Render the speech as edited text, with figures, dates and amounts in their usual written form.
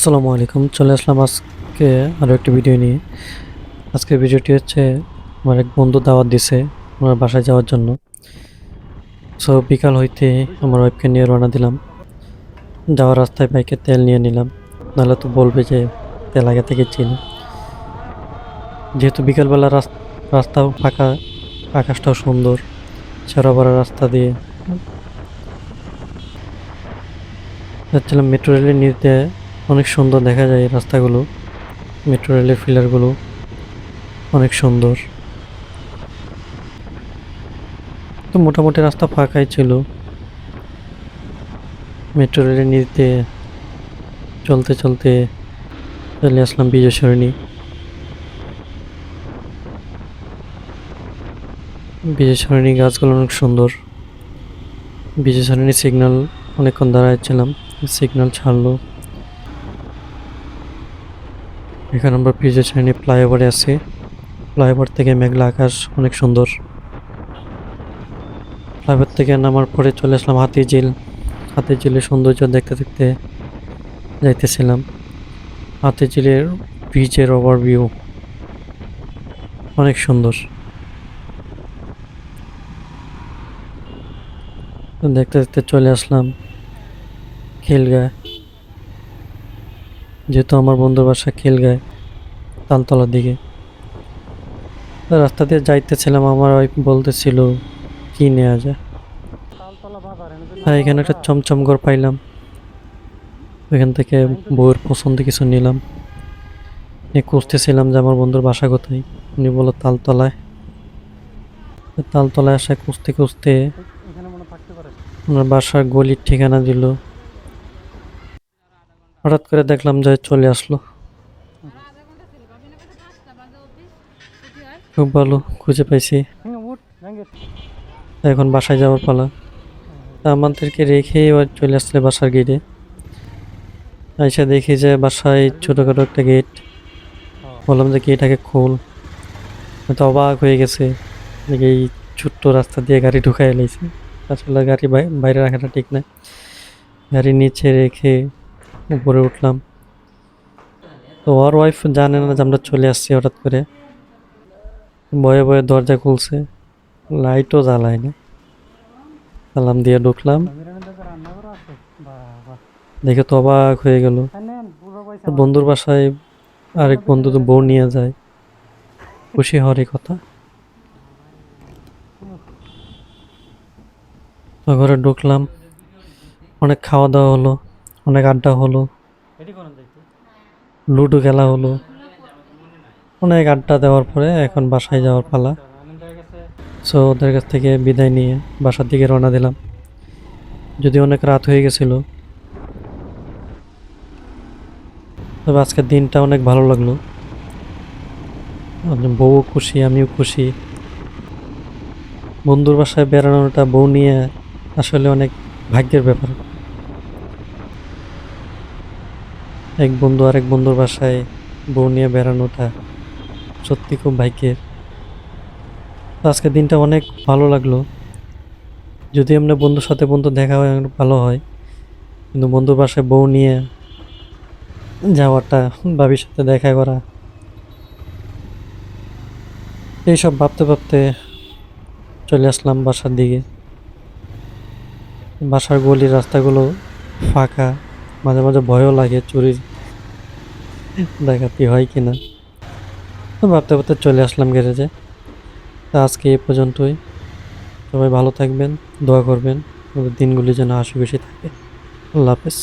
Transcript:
আসসালামু আলাইকুম। চলে আসলাম আজকে আরও একটি ভিডিও নিয়ে। আজকের ভিডিওটি হচ্ছে আমার এক বন্ধু দাওয়াত দিছে আমার বাসায় যাওয়ার জন্য। সো বিকাল হইতে আমার ওয়াইফকে নিয়ে রওনা দিলাম। যাওয়ার রাস্তায় বাইকে তেল নিয়ে নিলাম, নাহলে তো বলবে যে তেল আগে থেকে চিনি। যেহেতু বিকালবেলা রাস্তাও ফাঁকা, আকাশটাও সুন্দর, ছেঁড়া ভরা রাস্তা দিয়ে যাচ্ছিলাম। মেট্রো রেলের নিচ দিয়ে অনেক সুন্দর দেখা যায় এই রাস্তাগুলো। মেট্রো রেলের ফিলারগুলো অনেক সুন্দর। তো মোটামুটি রাস্তা ফাঁকাই ছিল। মেট্রো রেলের নিচ দিয়ে চলতে চলতে চলে আসলাম বিজয় সরণি। বিজয় সরণি গাছগুলো অনেক সুন্দর। বিজয় সরণি সিগন্যাল অনেকক্ষণ দাঁড়াচ্ছিলাম, সিগন্যাল ছাড়লো। এখন আমরা বিজয় সরণি ফ্লাইওভারে আছি। ফ্লাইওভার থেকে মেঘলা আকাশ অনেক সুন্দর। ফ্লাইওভার থেকে নামার পরে চলে আসলাম হাতিঝিল। হাতিঝিলের সৌন্দর্য দেখতে দেখতে যাইতেছিলাম। হাতিঝিলের ব্রিজের ওভারভিউ অনেক সুন্দর। দেখতে দেখতে চলে আসলাম খিলগাঁয়। যেহেতু আমার বন্ধুর বাসা খিলগাঁয়, তালতলার দিকে। রাস্তা দিয়ে যাইতেছিলাম, আমার ওয়াইফ বলতেছিল কি নেওয়া যায়। এখানে একটা চমচম ঘর পাইলাম, ওইখান থেকে বউয়ের পছন্দ কিছু নিলাম। খুঁজতেছিলাম যে আমার বন্ধুর বাসা কোথায়। উনি বলল তালতলায়। তালতলায় আসা খুঁজতে খুঁজতে ওনার বাসার গলির ঠিকানা দিল। হঠাৎ করে দেখলাম যে চলে আসলো। খুব ভালো, খুঁজে পাইছি। এখন বাসায় যাওয়ার পালা। তা আমাদেরকে রেখে এবার চলে আসলে বাসার গেটে। এসে দেখি যে বাসায় ছোটখাটো একটা গেট। বললাম যে গেটটাকে খোল। তো অবাক হয়ে গেছে যে এই ছোট্ট রাস্তা দিয়ে গাড়ি ঢুকাই এলাইছে। আসলে গাড়ি বাইরে রাখাটা ঠিক না। গাড়ি নিচে রেখে উপরে উঠলাম। তো ওর ওয়াইফ জানে না যে আমরা চলে আসছি। হঠাৎ করে ভয়ে ভয়ে দরজা খুলছে, লাইটও জ্বালায় না। সালাম দিয়ে ঢুকলাম, দেখে তো অবাক হয়ে গেল। বন্ধুর বাসায় আরেক বন্ধু তো বউ নিয়ে যায়, খুশি হওয়ারই কথা। তো ঘরে ঢুকলাম, অনেক খাওয়া দাওয়া হলো, অনেক আড্ডা হলো, লুডো খেলা হলো। অনেক আড্ডা দেওয়ার পরে এখন বাসায় যাওয়ার পালা। সো ওদের কাছ থেকে বিদায় নিয়ে বাসার দিকে রওনা দিলাম। যদি অনেক রাত হয়ে গেছিল, তবে আজকের দিনটা অনেক ভালো লাগলো। বউও খুশি, আমিও খুশি। বন্ধুর বাসায় বেড়ানোটা বউ নিয়ে আসলে অনেক ভাগ্যের ব্যাপার। এক বন্ধু আরেক বন্ধুর বাসায় বউ নিয়ে বেড়ানোটা সত্যি খুব ভাগ্যের। তো আজকের দিনটা অনেক ভালো লাগলো। যদি এমনি বন্ধুর সাথে বন্ধু দেখা হয় অনেক ভালো হয়, কিন্তু বন্ধুর বাসায় বউ নিয়ে যাওয়াটা, ভাবির সাথে দেখা করা, এইসব ভাবতে ভাবতে চলে আসলাম বাসার দিকে। বাসার গলির রাস্তাগুলো ফাঁকা, মাঝে মাঝে ভয়ও লাগে চুরি ডাকাতি হয় কিনা। তো ভাবতে ভাবতে চলে আসলাম গ্যারেজে। তা আজকে এই পর্যন্তই। সবাই ভালো থাকবেন, দোয়া করবেন, দিনগুলি যেন হাসি খুশি থাকে। আল্লাহ হাফেজ।